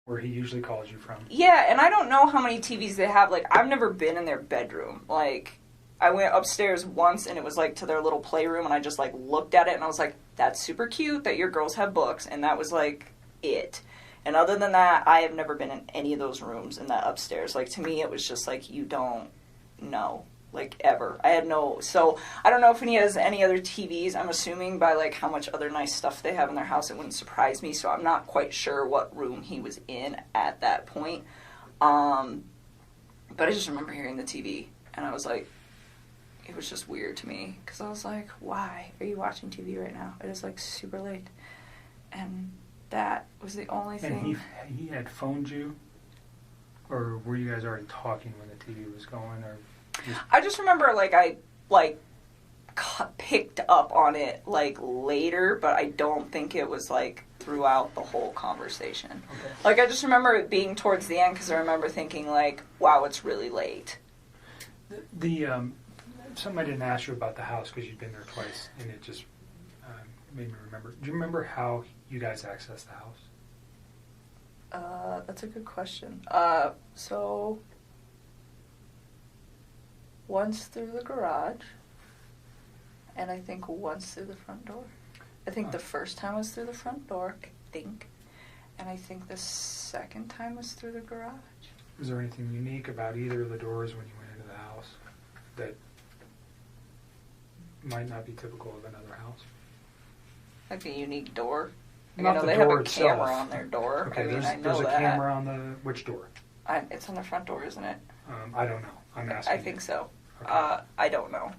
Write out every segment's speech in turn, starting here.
where he usually calls you from. Yeah, and I don't know how many TVs they have. Like, I've never been in their bedroom. Like, I went upstairs once, and it was, like, to their little playroom, and I just, like, looked at it, and I was like, that's super cute that your girls have books, and that was, like, it. And other than that, I have never been in any of those rooms in that upstairs. Like, to me, it was just, like, you don't know. Like, ever. I had no... So, I don't know if he has any other TVs. I'm assuming by, like, how much other nice stuff they have in their house, it wouldn't surprise me. So, I'm not quite sure what room he was in at that point. But I just remember hearing the TV. And I was like... It was just weird to me. Because I was like, why are you watching TV right now? It is, like, super late. And that was the only thing... And he had phoned you? Or were you guys already talking when the TV was going? Or... I just remember, like, I, like, picked up on it, like, later, but I don't think it was, like, throughout the whole conversation. Okay. Like, I just remember it being towards the end, because I remember thinking, like, wow, it's really late. Something I didn't ask you about the house, because you'd been there twice, and it just made me remember. Do you remember how you guys accessed the house? That's a good question. So... Once through the garage, and I think once through the front door. I think the first time was through the front door, and I think the second time was through the garage. Was there anything unique about either of the doors when you went into the house that might not be typical of another house? Like a unique door? Like, not I know the they door have a itself. camera on their door. Okay, I mean, there's a camera on the... Which door? It's on the front door, isn't it? I don't know. I'm asking I think so. Okay. I don't know.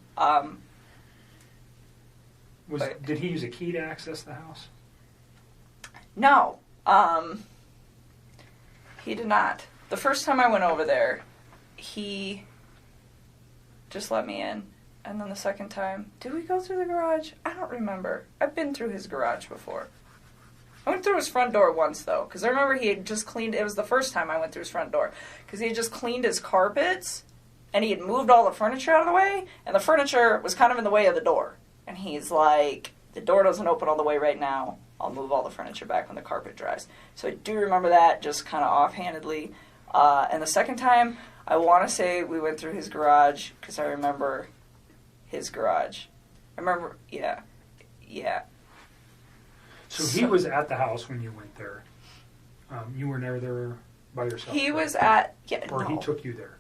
Did he use a key to access the house? No. He did not. The first time I went over there, he just let me in. And then the second time, did we go through the garage? I don't remember. I've been through his garage before. I went through his front door once, though, because I remember he had just cleaned... It was the first time I went through his front door, because he had just cleaned his carpets, and he had moved all the furniture out of the way, and the furniture was kind of in the way of the door. And he's like, the door doesn't open all the way right now. I'll move all the furniture back when the carpet dries. So I do remember that, just kind of offhandedly. And the second time, I want to say we went through his garage, because I remember his garage. I remember, yeah. So he was at the house when you went there. You were never there by yourself? He was at... Yeah, or no. he took you there?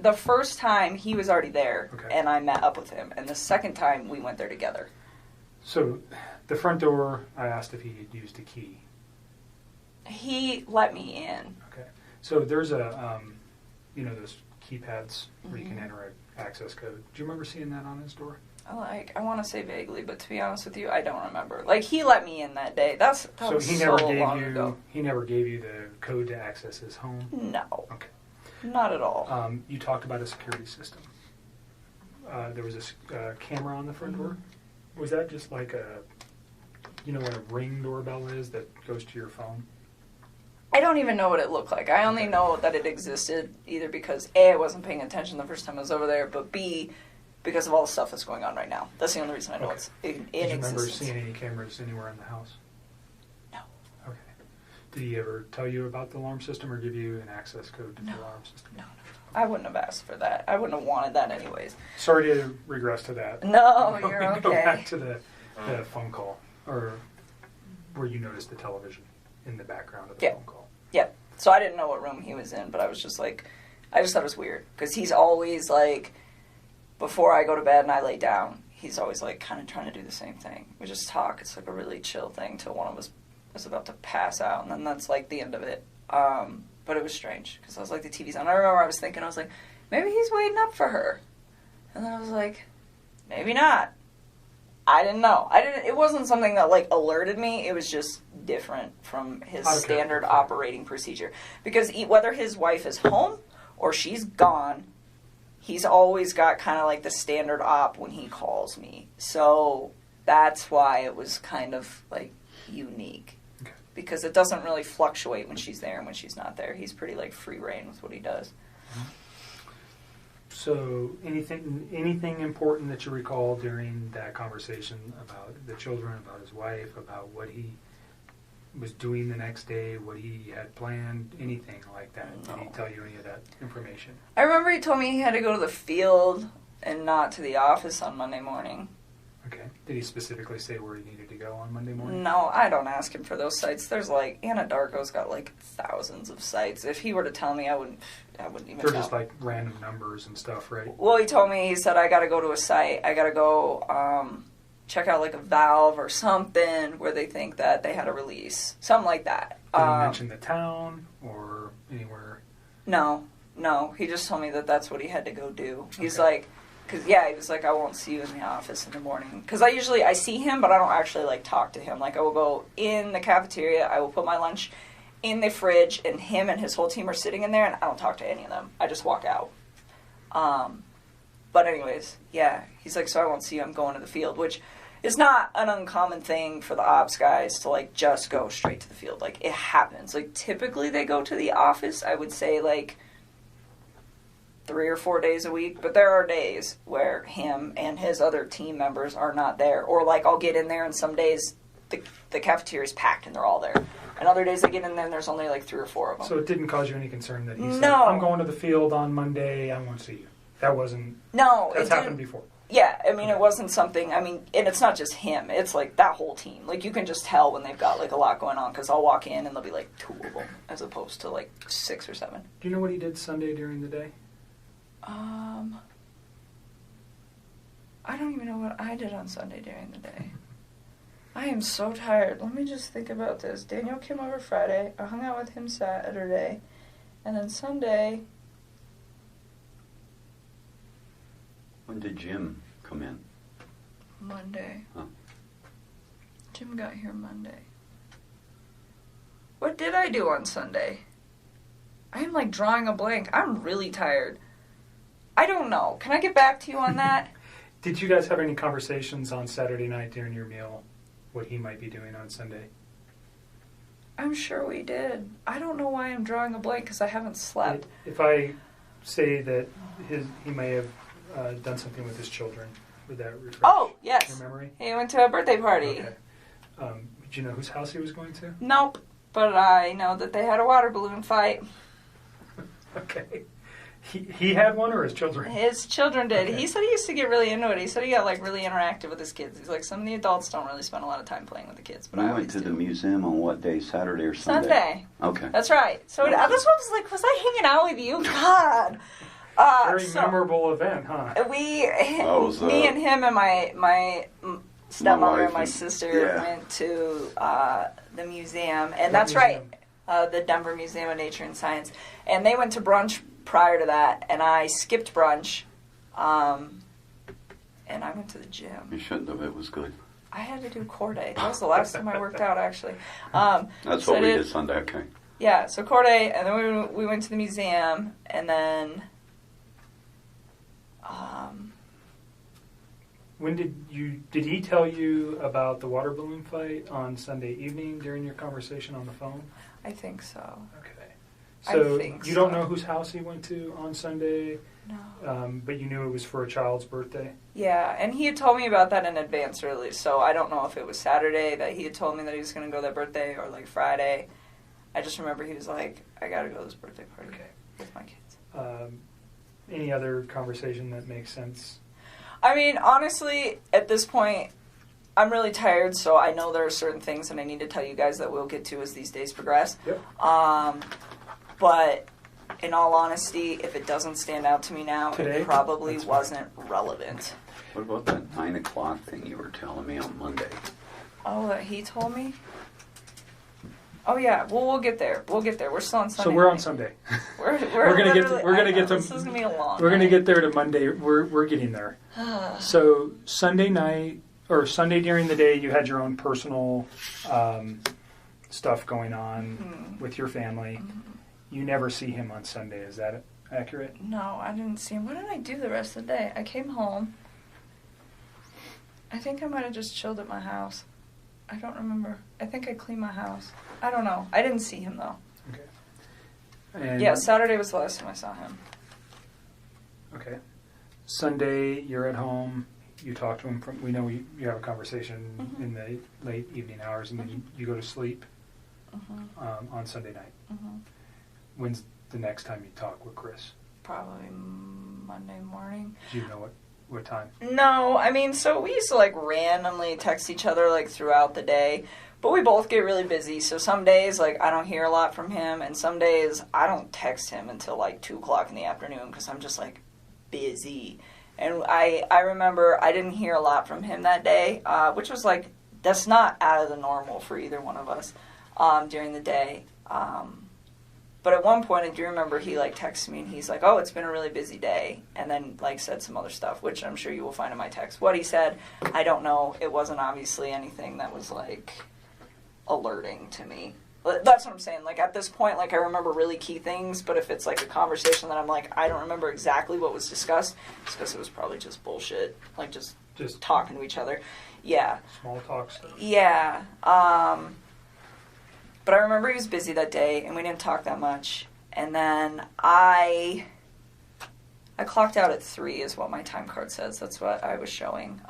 The first time, he was already there, okay. And I met up with him. And the second time, we went there together. So, the front door, I asked if he had used a key. He let me in. Okay. So, there's a, those keypads where you can enter an access code. Do you remember seeing that on his door? I want to say vaguely, but to be honest with you, I don't remember. Like, he let me in that day. That was so long ago. He never gave you the code to access his home? No. Okay. Not at all. You talked about a security system. There was a camera on the front door. Was that just like what a Ring doorbell is that goes to your phone? I don't even know what it looked like. I only know that it existed either because A, I wasn't paying attention the first time I was over there, but B, because of all the stuff that's going on right now. That's the only reason I know it's in existence. Did you remember seeing any cameras anywhere in the house? No. Okay. Did he ever tell you about the alarm system or give you an access code to the alarm system? No. I wouldn't have asked for that. I wouldn't have wanted that anyways. Sorry to regress to that. No, you're okay. Go back to the phone call, or where you noticed the television in the background of the phone call. Yeah. So I didn't know what room he was in, but I was just like, I just thought it was weird. Because he's always like, before I go to bed and I lay down, he's always like kind of trying to do the same thing. We just talk. It's like a really chill thing till one of us is about to pass out, and then that's like the end of it. But it was strange, because I was like, the TV's on. I remember I was thinking, I was like, maybe he's waiting up for her. And then I was like, maybe not. I didn't know. It wasn't something that, like, alerted me. It was just different from his standard operating procedure. Because whether his wife is home or she's gone, he's always got kind of like the standard op when he calls me. So that's why it was kind of, like, unique. Because it doesn't really fluctuate when she's there and when she's not there. He's pretty, like, free reign with what he does. So, anything important that you recall during that conversation about the children, about his wife, about what he was doing the next day, what he had planned, anything like that? No. Did he tell you any of that information? I remember he told me he had to go to the field and not to the office on Monday morning. Okay. Did he specifically say where he needed to go on Monday morning? No, I don't ask him for those sites. There's like, Anadarko's got like thousands of sites. If he were to tell me, I wouldn't even They're tell. just like random numbers and stuff, right? Well, he told me, he said, I got to go to a site. I got to go check out like a valve or something where they think that they had a release. Something like that. Did he mention the town or anywhere? No. He just told me that that's what he had to go do. He's Okay. like, he was like, I won't see you in the office in the morning. Because I see him, but I don't actually like talk to him. Like I will go in the cafeteria, I will put my lunch in the fridge, and him and his whole team are sitting in there, and I don't talk to any of them. I just walk out. But anyways, yeah, he's like, so I won't see you, I'm going to the field, which is not an uncommon thing for the ops guys to like just go straight to the field. Like it happens. Like typically they go to the office, I would say like 3 or 4 days a week, but there are days where him and his other team members are not there. Or like I'll get in there and some days the cafeteria is packed and they're all there. And other days I get in there and there's only like 3 or 4 of them. So it didn't cause you any concern that he said, No. I'm going to the field on Monday, I won't see you. That wasn't... No, That's it happened didn't. before. Yeah, I mean, it wasn't something, and it's not just him, it's like that whole team. Like, you can just tell when they've got, like, a lot going on, because I'll walk in and there'll be, like, 2 of them, as opposed to, like, 6 or 7. Do you know what he did Sunday during the day? I don't even know what I did on Sunday during the day. I am so tired. Let me just think about this. Daniel came over Friday, I hung out with him Saturday, and then Sunday... When did Jim come in? Monday. Huh. Jim got here Monday. What did I do on Sunday? I am like drawing a blank. I'm really tired. I don't know. Can I get back to you on that? Did you guys have any conversations on Saturday night during your meal, what he might be doing on Sunday? I'm sure we did. I don't know why I'm drawing a blank because I haven't slept. If I say that he may have done something with his children, would that refresh Oh, yes. your memory? He went to a birthday party. Okay. Did you know whose house he was going to? Nope. But I know that they had a water balloon fight. Okay. He had one or his children? His children did. Okay. He said he used to get really into it. He said he got like really interactive with his kids. He's like, some of the adults don't really spend a lot of time playing with the kids, but We I went always to do. the museum on what day? Saturday or Sunday? Sunday. Okay. That's right. So that's what I was like, was I hanging out with you? God. Very memorable event, huh? Me was, and him and my stepmother and my and- sister yeah. went to the museum, and What that's museum? right, the Denver Museum of Nature and Science. And they went to brunch prior to that, and I skipped brunch, and I went to the gym. You shouldn't have. It was good. I had to do core day. That was the last time I worked out, actually. That's so what we I did Sunday. Okay. Yeah, so core day, and then we went to the museum, and then... When did he tell you about the water balloon fight on Sunday evening during your conversation on the phone? I think so. Okay. I So think you don't so. know whose house he went to on Sunday, No. but you knew it was for a child's birthday? Yeah, and he had told me about that in advance early, so I don't know if it was Saturday that he had told me that he was going to go that birthday or like Friday. I just remember he was like, I got to go to this birthday party Okay. with my kids. Any other conversation that makes sense? I mean, honestly, at this point, I'm really tired, so I know there are certain things that I need to tell you guys that we'll get to as these days progress. Yep. But in all honesty, if it doesn't stand out to me now, Today? it probably That's fine. wasn't relevant. What about that 9 o'clock thing you were telling me on Monday? Oh, that he told me? Oh yeah, well we'll get there. We'll get there. We're still on Sunday. So we're on night. Sunday. We're gonna get to- literally- we're gonna I get know, to- This is gonna be a long. We're going to night. get there to Monday. We're getting there. So Sunday night or Sunday during the day, you had your own personal stuff going on with your family. You never see him on Sunday. Is that accurate? No, I didn't see him. What did I do the rest of the day? I came home. I think I might have just chilled at my house. I don't remember. I think I cleaned my house. I don't know. I didn't see him though. Okay. And Yeah, Saturday was the last time I saw him. Okay. Sunday, you're at home. You talk to him. We know you have a conversation in the late evening hours, and then you go to sleep. on Sunday night. Mm-hmm. When's the next time you talk with Chris? Probably Monday morning. Do you know what time? No, I mean, so we used to like randomly text each other like throughout the day, but we both get really busy. So some days like I don't hear a lot from him, and some days I don't text him until like 2:00 in the afternoon because I'm just like busy. And I remember I didn't hear a lot from him that day, which was like, that's not out of the normal for either one of us during the day. But at one point, I do remember he like texted me and he's like, "Oh, it's been a really busy day," and then like said some other stuff, which I'm sure you will find in my text. What he said, I don't know. It wasn't obviously anything that was like alerting to me. That's what I'm saying. Like at this point, like I remember really key things, but if it's like a conversation that I'm like, I don't remember exactly what was discussed, it's because it was probably just bullshit, like just talking to each other. Yeah. Small talk stuff. Yeah. But I remember he was busy that day, and we didn't talk that much. And then I clocked out at 3 is what my time card says. That's what I was showing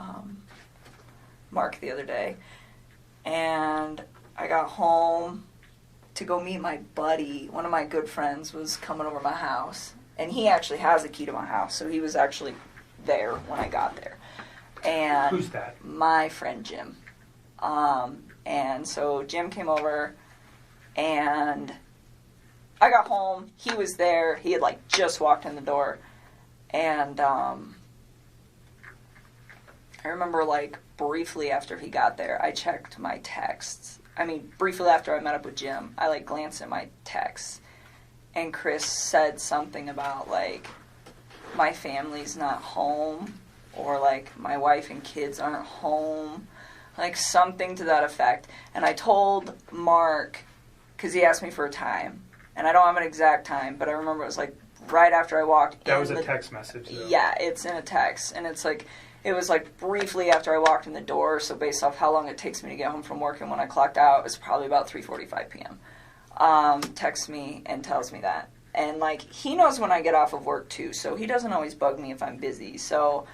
Mark the other day. And I got home to go meet my buddy. One of my good friends was coming over to my house. And he actually has a key to my house, so he was actually there when I got there. And who's that? My friend Jim. And so Jim came over, and I got home. He was there. He had like just walked in the door. And I remember like briefly after he got there, I checked my texts. I mean, briefly after I met up with Jim, I like glanced at my texts. And Chris said something about like, my family's not home, or like my wife and kids aren't home, like something to that effect. And I told Mark, because he asked me for a time, and I don't have an exact time, but I remember it was like right after I walked in. That was a text message, though. Yeah, it's in a text, and it's like, it was like briefly after I walked in the door, so based off how long it takes me to get home from work and when I clocked out, it was probably about 3:45 p.m. Texts me and tells me that. And like, he knows when I get off of work too, so he doesn't always bug me if I'm busy, so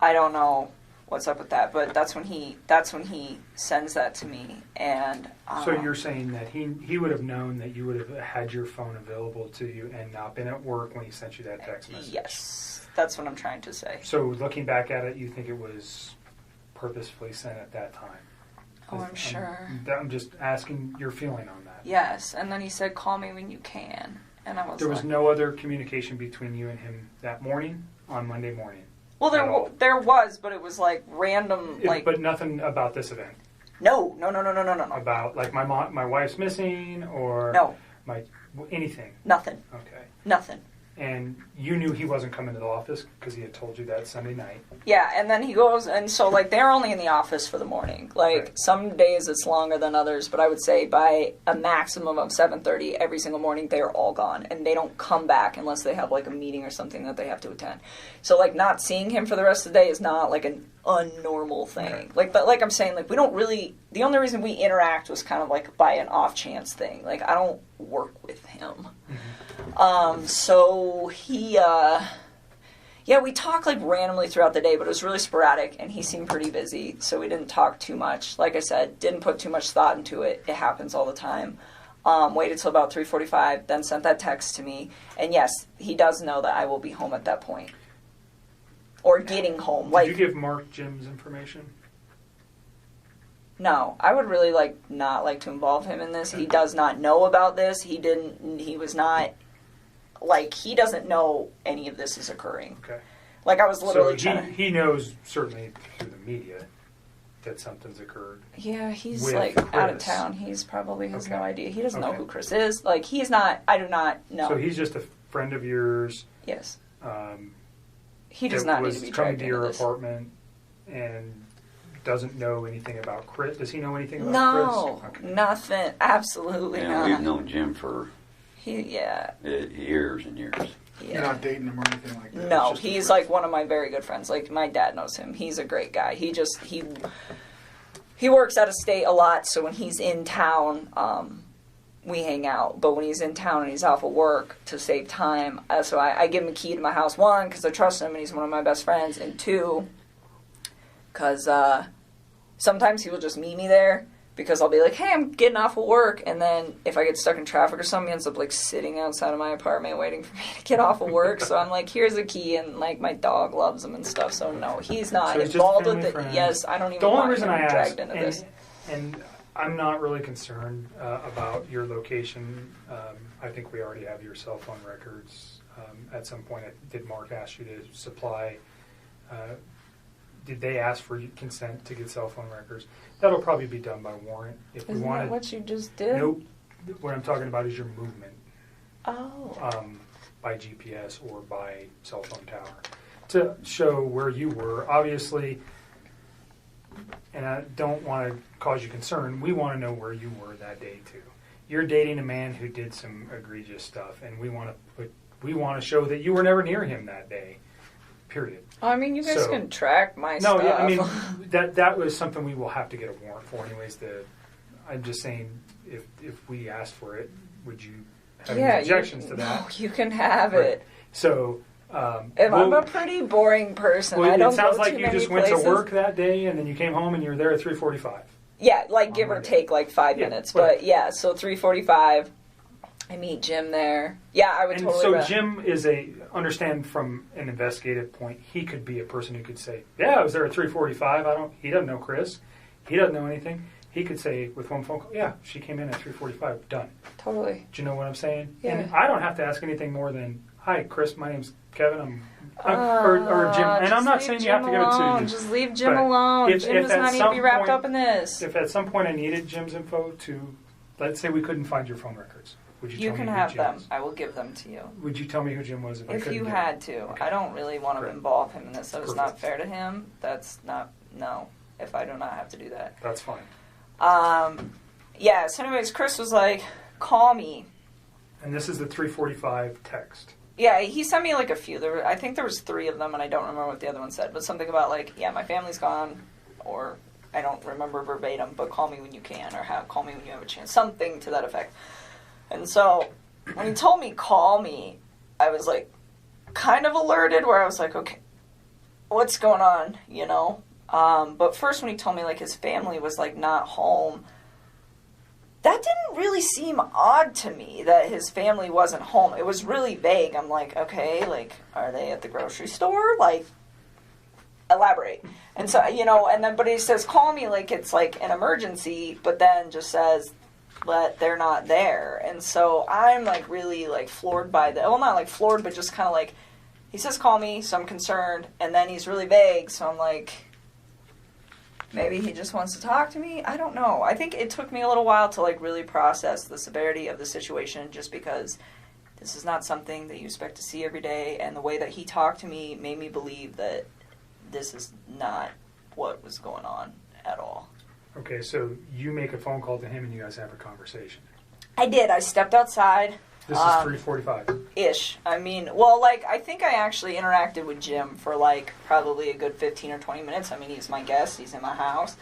I don't know what's up with that, but that's when he sends that to me. And so you're saying that he would have known that you would have had your phone available to you and not been at work when he sent you that text message? Yes, that's what I'm trying to say. So looking back at it, you think it was purposefully sent at that time? Oh, I'm sure. I'm just asking your feeling on that. Yes, and then he said, "Call me when you can," and I was there was no other communication between you and him that morning on Monday morning? Well, there was, but it was like random, like. But nothing about this event. No. About like my wife's missing, or no, anything. Nothing. Okay. Nothing. And you knew he wasn't coming to the office because he had told you that Sunday night. Yeah, and then he goes, and so like they're only in the office for the morning. Like right. Some days it's longer than others, but I would say by a maximum of 7:30 every single morning they are all gone, and they don't come back unless they have like a meeting or something that they have to attend. So like not seeing him for the rest of the day is not like an unnormal thing. Okay. Like I'm saying, like we don't really. The only reason we interact was kind of like by an off chance thing. Like I don't work with him. Mm-hmm. So he, we talked like randomly throughout the day, but it was really sporadic, and he seemed pretty busy, so we didn't talk too much. Like I said, didn't put too much thought into it. It happens all the time. Waited till about 3:45, then sent that text to me, and yes, he does know that I will be home at that point. Or getting home. Did you give Mark Jim's information? No, I would really not like to involve him in this. He does not know about this. He doesn't know any of this is occurring. Okay. Like I was literally he knows certainly through the media that something's occurred. Yeah, he's with like Chris. Out of town. He's probably has no idea. He doesn't know Okay. who Chris is. Like he's not. I do not know. So he's just a friend of yours. Yes. He does not need to be was coming dragged to into your this. apartment and doesn't know anything about Chris. Does he know anything about No, Chris? Okay. nothing. Absolutely not. We've known Jim for years and years. Yeah. You're not dating him or anything like that? No, It's just a he's friend. like one of my very good friends. Like my dad knows him. He's a great guy. He works out of state a lot, so when he's in town, we hang out. But when he's in town and he's off of work, to save time, so I give him a key to my house. 1, because I trust him and he's one of my best friends, and 2, because sometimes he will just meet me there. Because I'll be like, hey, I'm getting off of work, and then if I get stuck in traffic or something, he ends up like sitting outside of my apartment waiting for me to get off of work. So I'm like, here's a key, and like my dog loves him and stuff. So no, he's not involved with it. Yes, I don't even want him dragged into this. And I'm not really concerned about your location. I think we already have your cell phone records. At some point, did Mark ask you to supply? Did they ask for consent to get cell phone records? That'll probably be done by warrant. If Isn't we wanted, that what you just did? Nope. What I'm talking about is your movement. Oh. By GPS or by cell phone tower to show where you were. Obviously, and I don't want to cause you concern, we want to know where you were that day too. You're dating a man who did some egregious stuff, and we want to show that you were never near him that day. Period. I mean, you guys can track my stuff. No, yeah, I mean that was something we will have to get a warrant for, anyways. I'm just saying, if we asked for it, would you have any objections to that? No, you can have it. So, if I'm a pretty boring person, I don't. It sounds go like too you many just places. went to work that day, and then you came home, and you were there at 3:45. Yeah, like give or take, like 5 minutes. Right. But yeah, so 3:45. I meet Jim there. Yeah, I would And totally. so Jim is understand from an investigative point, he could be a person who could say, yeah, I was there at 3:45. He doesn't know Chris. He doesn't know anything. He could say with one phone call, yeah, she came in at 3:45. Done. Totally. Do you know what I'm saying? Yeah. And I don't have to ask anything more than, hi, Chris, my name's Kevin. Or Jim. And I'm not saying you have to give it to Jim. Just leave Jim alone. Jim does not need to be wrapped up in this. If at some point I needed Jim's info to, let's say we couldn't find your phone records. Would you tell can me have who Jim them. was? I will give them to you. Would you tell me who Jim was if you had to? Okay. I don't really want to involve him in this. That was not fair to him. That's not, no, if I do not have to do that. That's fine. Yeah, so anyways, Chris was like, call me. And this is the 3:45 text. Yeah, he sent me like a few. I think there was 3 of them, and I don't remember what the other one said, but something about like, yeah, my family's gone, or I don't remember verbatim, but call me when you can, or call me when you have a chance. Something to that effect. And so when he told me call me, I was like kind of alerted where I was like, okay, what's going on, you know? But first when he told me like his family was like not home, that didn't really seem odd to me that his family wasn't home. It was really vague. I'm like, okay, like, are they at the grocery store? Like, elaborate. And so, you know, and then, but he says, call me like it's like an emergency, but then just says, but they're not there. And so I'm like really like floored by well, not like floored, but just kind of like, he says call me, so I'm concerned, and then he's really vague, so I'm like, maybe he just wants to talk to me? I don't know. I think it took me a little while to like really process the severity of the situation, just because this is not something that you expect to see every day, and the way that he talked to me made me believe that this is not what was going on at all. Okay, so you make a phone call to him and you guys have a conversation. I did. I stepped outside. This is 3:45. Ish. I mean, well, like, I think I actually interacted with Jim for, like, probably a good 15 or 20 minutes. I mean, he's my guest. He's in my house.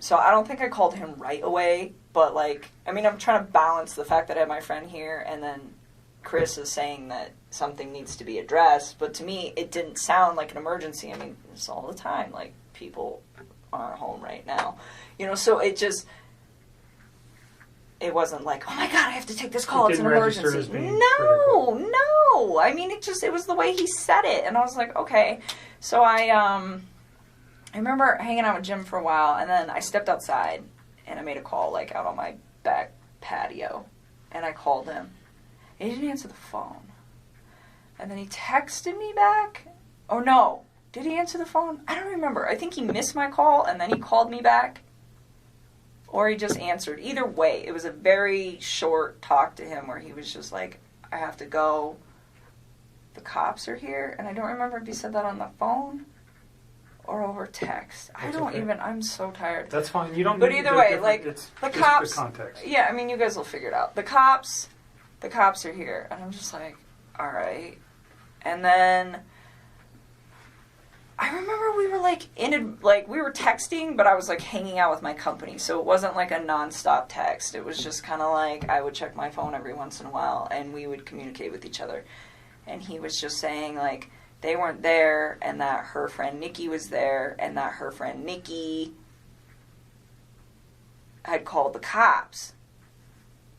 So I don't think I called him right away. But, like, I mean, I'm trying to balance the fact that I have my friend here, and then Chris is saying that something needs to be addressed. But to me, it didn't sound like an emergency. I mean, it's all the time. Like, people aren't home right now. You know, so it just... It wasn't like, oh my God, I have to take this call. It's an emergency. No. I mean, it was the way he said it. And I was like, okay. So I remember hanging out with Jim for a while, and then I stepped outside and I made a call, like out on my back patio. And I called him. And he didn't answer the phone. And then he texted me back. Oh no. Did he answer the phone? I don't remember. I think he missed my call and then he called me back. Or he just answered. Either way, it was a very short talk to him where he was just like, I have to go. The cops are here. And I don't remember if he said that on the phone or over text. I'm so tired. That's fine. You don't. But either way, like, the cops. The context. Yeah, I mean, you guys will figure it out. The cops are here. And I'm just like, all right. And then I remember we were we were texting, but I was like hanging out with my company, so it wasn't like a nonstop text. It was just kind of like I would check my phone every once in a while, and we would communicate with each other. And he was just saying like they weren't there, and that her friend Nikki was there, and that her friend Nikki had called the cops.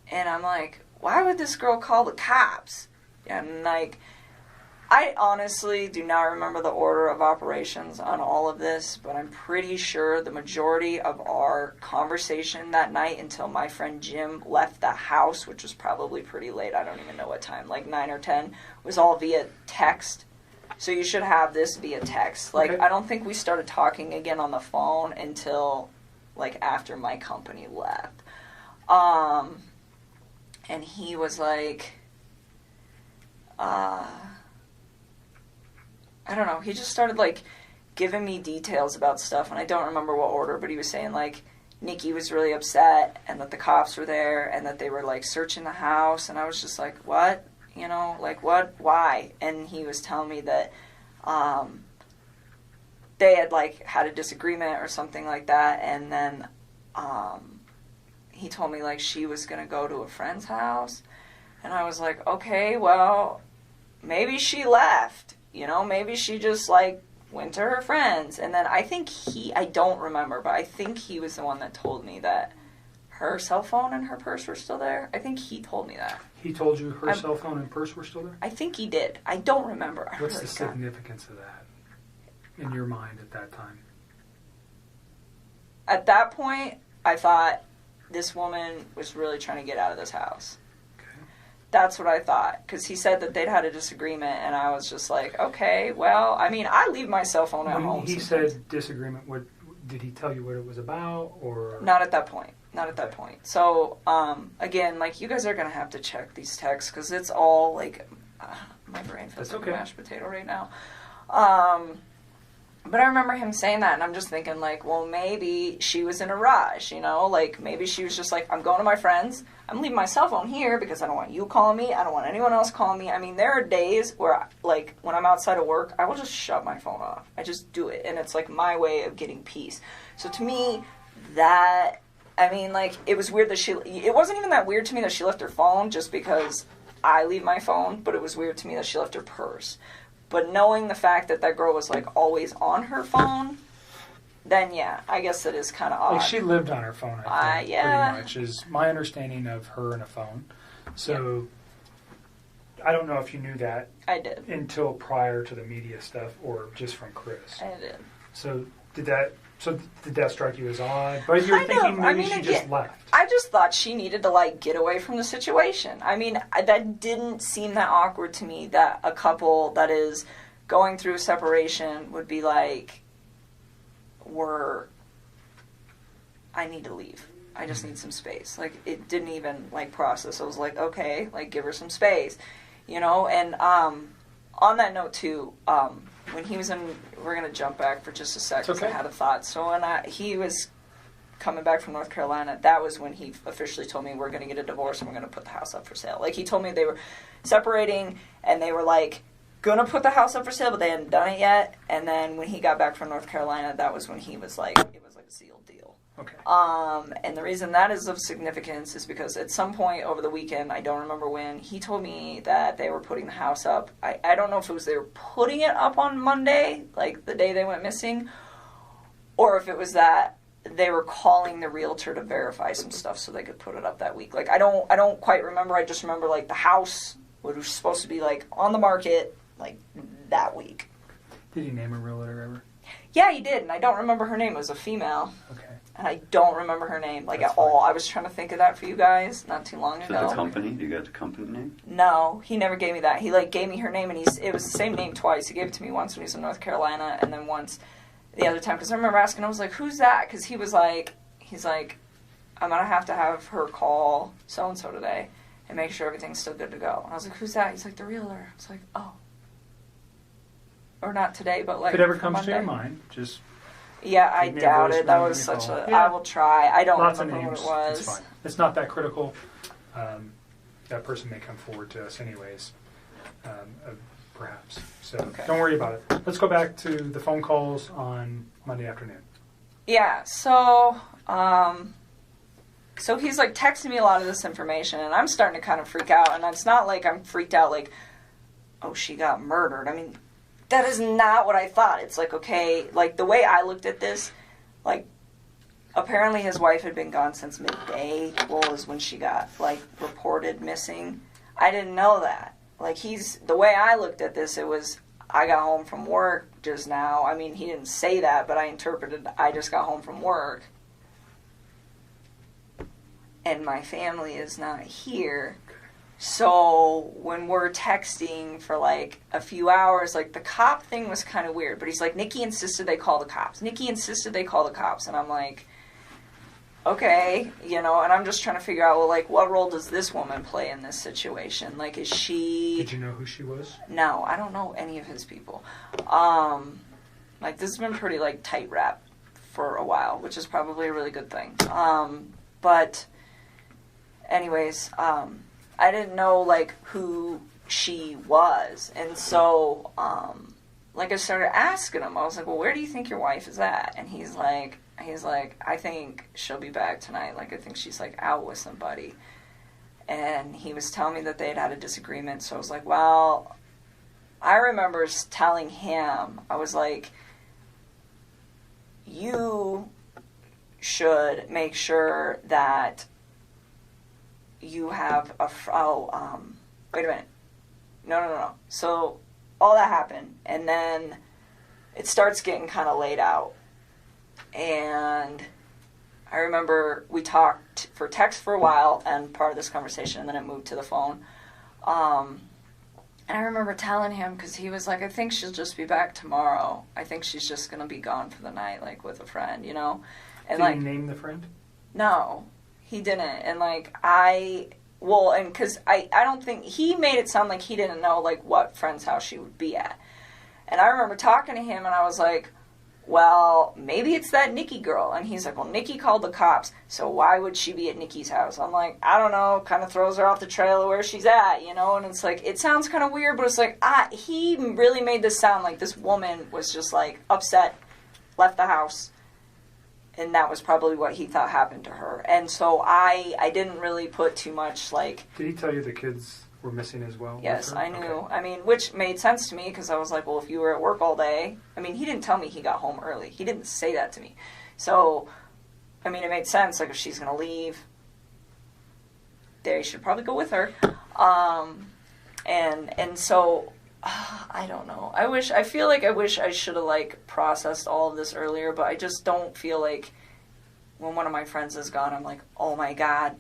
And I'm like, why would this girl call the cops? And like, I honestly do not remember the order of operations on all of this, but I'm pretty sure the majority of our conversation that night until my friend Jim left the house, which was probably pretty late, I don't even know what time, like 9 or 10, was all via text. So you should have this via text. Like, Okay. I don't think we started talking again on the phone until, like, after my company left. And he was like, I don't know, he just started, like, giving me details about stuff, and I don't remember what order, but he was saying, like, Nikki was really upset, and that the cops were there, and that they were, like, searching the house, and I was just like, what? You know, like, what? Why? And he was telling me that they had, like, had a disagreement or something like that, and then he told me, like, she was going to go to a friend's house, and I was like, okay, well, maybe she left. You know, maybe she just, like, went to her friends. And then I think I don't remember, but I think he was the one that told me that her cell phone and her purse were still there. I think he told me that. He told you her cell phone and purse were still there? I think he did. I don't remember. What's the significance of that in your mind at that time? At that point, I thought this woman was really trying to get out of this house. That's what I thought, because he said that they'd had a disagreement, and I was just like, okay, well, I mean, I leave my cell phone at home. When he said disagreement, what did he tell you what it was about, or? Not at that point. Not at that point. So, again, like, you guys are going to have to check these texts, because it's all, like, my brain feels like a mashed potato right now. But I remember him saying that, and I'm just thinking, like, well, maybe she was in a rush, you know? Like, maybe she was just like, I'm going to my friends. I'm leaving my cell phone here because I don't want you calling me. I don't want anyone else calling me. I mean, there are days where, like, when I'm outside of work, I will just shut my phone off. I just do it, and it's, like, my way of getting peace. So to me, that, I mean, like, it was weird that it wasn't even that weird to me that she left her phone just because I leave my phone, but it was weird to me that she left her purse. But knowing the fact that that girl was, like, always on her phone, then, yeah, I guess that is kind of odd. Like, she lived on her phone, I think, yeah. pretty much, is my understanding of her and a phone. So, I don't know if you knew that. I did. Until prior to the media stuff, or just from Chris. I did. So, did that strike you as odd? But you're thinking maybe she just left. I just thought she needed to, like, get away from the situation. I mean, that didn't seem that awkward to me, that a couple that is going through a separation would be like, I need to leave. I just need some space. Like, it didn't even, like, process. I was like, okay, like, give her some space, you know? And on that note, too, when he was we're going to jump back for just a sec because I had a thought. So when he was coming back from North Carolina, that was when he officially told me we're going to get a divorce and we're going to put the house up for sale. Like, he told me they were separating and they were, like, going to put the house up for sale, but they hadn't done it yet. And then when he got back from North Carolina, that was when he was like, it was like a sealed deal. Okay. And the reason that is of significance is because at some point over the weekend, I don't remember when, he told me that they were putting the house up. I don't know if it was they were putting it up on Monday, like the day they went missing, or if it was that they were calling the realtor to verify some stuff so they could put it up that week. Like, I don't quite remember. I just remember, like, the house was supposed to be, like, on the market, like, that week. Did he name a realtor ever? Yeah, he did, and I don't remember her name. It was a female. Okay. And I don't remember her name, like, at all. I was trying to think of that for you guys not too long ago. So the company? Do you got the company name? No, he never gave me that. He, like, gave me her name, and it was the same name twice. He gave it to me once when he was in North Carolina, and then once the other time. Because I remember asking, I was like, who's that? Because he's like, I'm going to have her call so-and-so today and make sure everything's still good to go. And I was like, who's that? He's like, the realtor. It's like, oh. Or not today, but, like, if it ever comes Monday. to your mind, just... Yeah, I doubt it. That was such a... Yeah. I will try. I don't remember what it was. It's fine. It's not that critical. That person may come forward to us anyways, perhaps. So Don't worry about it. Let's go back to the phone calls on Monday afternoon. Yeah, so he's, like, texting me a lot of this information, and I'm starting to kind of freak out. And it's not like I'm freaked out like, oh, she got murdered. I mean... That is not what I thought. It's like, okay, like, the way I looked at this, like, apparently his wife had been gone since midday. Well, was when she got, like, reported missing. I didn't know that. Like, the way I looked at this, it was, I got home from work just now. I mean, he didn't say that, but I interpreted, I just got home from work. And my family is not here. So when we're texting for like a few hours, like the cop thing was kind of weird. But he's like, Nikki insisted they call the cops. Nikki insisted they call the cops. And I'm like, okay, you know, and I'm just trying to figure out, well, like, what role does this woman play in this situation? Like, is she... Did you know who she was? No, I don't know any of his people. Like, this has been pretty, like, tight wrap for a while, which is probably a really good thing. But anyways, I didn't know, like, who she was. And so, like, I started asking him. I was like, well, where do you think your wife is at? And he's like, I think she'll be back tonight. Like, I think she's, like, out with somebody. And he was telling me that they had a disagreement. So I was like, well, I remember telling him, I was like, you should make sure that you have wait a minute. No. So all that happened. And then it starts getting kind of laid out. And I remember we talked for text for a while and part of this conversation, and then it moved to the phone. And I remember telling him, because he was like, I think she'll just be back tomorrow. I think she's just going to be gone for the night, like, with a friend, you know? And, Did he name the friend? No, he didn't. And, like, because I don't think, he made it sound like he didn't know, like, what friend's house she would be at. And I remember talking to him, and I was like, well, maybe it's that Nikki girl. And he's like, well, Nikki called the cops, so why would she be at Nikki's house? I'm like, I don't know, kind of throws her off the trail of where she's at, you know? And it's like, it sounds kind of weird, but it's like, he really made this sound like this woman was just, like, upset, left the house, and that was probably what he thought happened to her. And so I didn't really put too much, like... Did he tell you the kids were missing as well? Yes, I knew. Okay. I mean, which made sense to me, because I was like, well, if you were at work all day... I mean, he didn't tell me he got home early. He didn't say that to me. So, I mean, it made sense. Like, if she's going to leave, they should probably go with her. And so, I don't know. I feel like I wish I should have, like, processed all of this earlier, but I just don't feel like when one of my friends is gone, I'm like, oh my God,